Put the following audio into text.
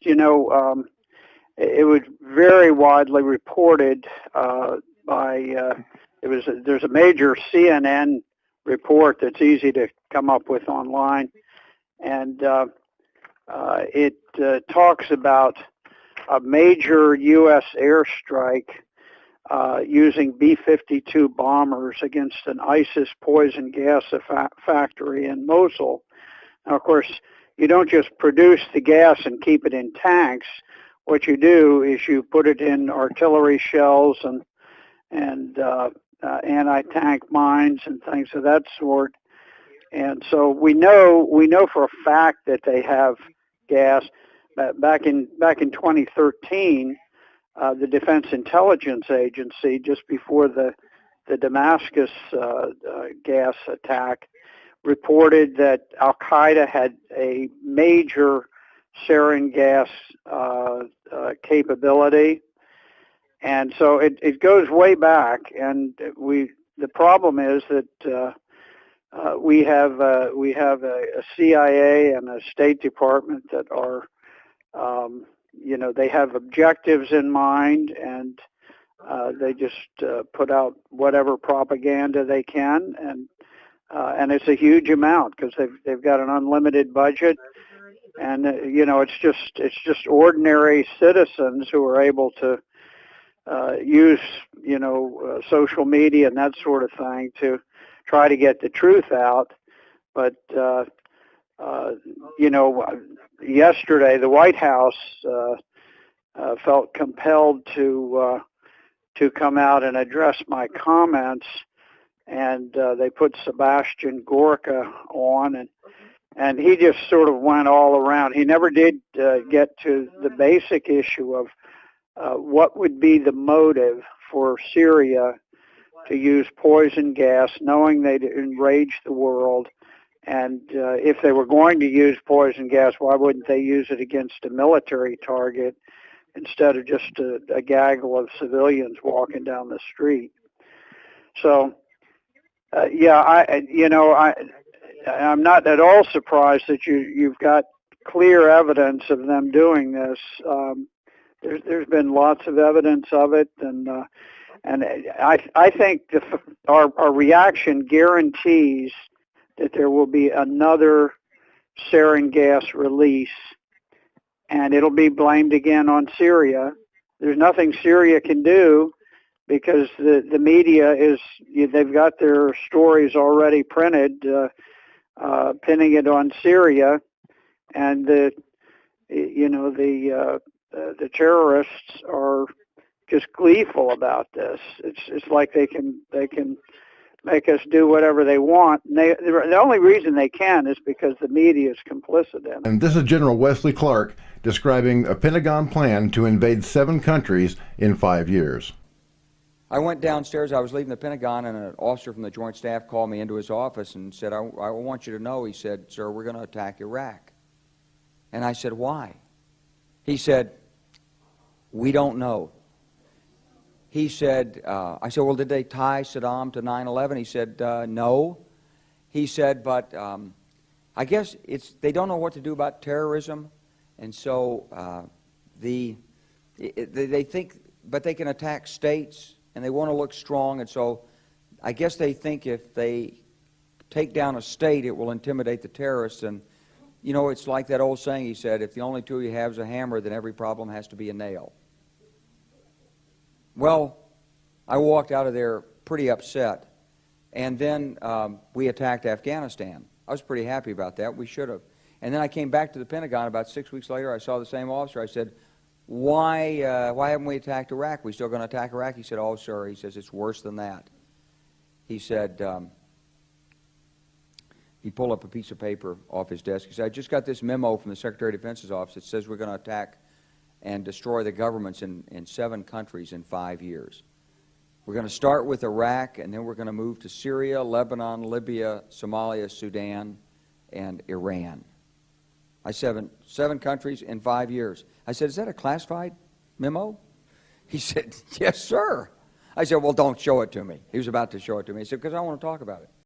it was very widely reported there's a major CNN report that's easy to come up with online, and it talks about a major U.S. airstrike using B-52 bombers against an ISIS poison gas factory in Mosul. Now, of course, you don't just produce the gas and keep it in tanks. What you do is you put it in artillery shells and anti-tank mines and things of that sort. And so we know for a fact that they have gas. Back in 2013, the Defense Intelligence Agency, just before the Damascus gas attack, reported that Al Qaeda had a major sarin gas capability, and so it goes way back. And the problem is that we have a CIA and a State Department that are they have objectives in mind, and they just put out whatever propaganda they can, and it's a huge amount because they've got an unlimited budget, and it's just ordinary citizens who are able to use social media and that sort of thing to try to get the truth out. But yesterday the White House felt compelled to come out and address my comments, and they put Sebastian Gorka on, and he just sort of went all around. He never did get to the basic issue of what would be the motive for Syria to use poison gas, knowing they'd enrage the world. And if they were going to use poison gas, why wouldn't they use it against a military target instead of just a gaggle of civilians walking down the street? So, I'm not at all surprised that you've got clear evidence of them doing this. There's been lots of evidence of it, and I think our reaction guarantees that there will be another sarin gas release, and it'll be blamed again on Syria. There's nothing Syria can do because the media they've got their stories already printed, pinning it on Syria, and the terrorists are just gleeful about this. It's like they can make us do whatever they want. And the only reason they can is because the media is complicit in it. And this is General Wesley Clark describing a Pentagon plan to invade 7 countries in 5 years. I went downstairs. I was leaving the Pentagon, and an officer from the Joint Staff called me into his office and said, I want you to know, he said, sir, we're going to attack Iraq. And I said, why? He said, we don't know. He said, I said, well, did they tie Saddam to 9/11? He said, no. He said, but I guess they don't know what to do about terrorism, and so they think, but they can attack states, and they want to look strong, and so I guess they think if they take down a state, it will intimidate the terrorists. And it's like that old saying, he said, if the only tool you have is a hammer, then every problem has to be a nail. Well, I walked out of there pretty upset, and then we attacked Afghanistan. I was pretty happy about that. We should have. And then I came back to the Pentagon about 6 weeks later. I saw the same officer. I said, why haven't we attacked Iraq? We still going to attack Iraq? He said, oh, sir, he says, it's worse than that. He said, he pulled up a piece of paper off his desk. He said, I just got this memo from the Secretary of Defense's office that says we're going to attack and destroy the governments in 7 countries in 5 years. We're going to start with Iraq, and then we're going to move to Syria, Lebanon, Libya, Somalia, Sudan, and Iran. I said, 7 countries in 5 years. I said, is that a classified memo? He said, yes, sir. I said, well, don't show it to me. He was about to show it to me. He said, because I want to talk about it.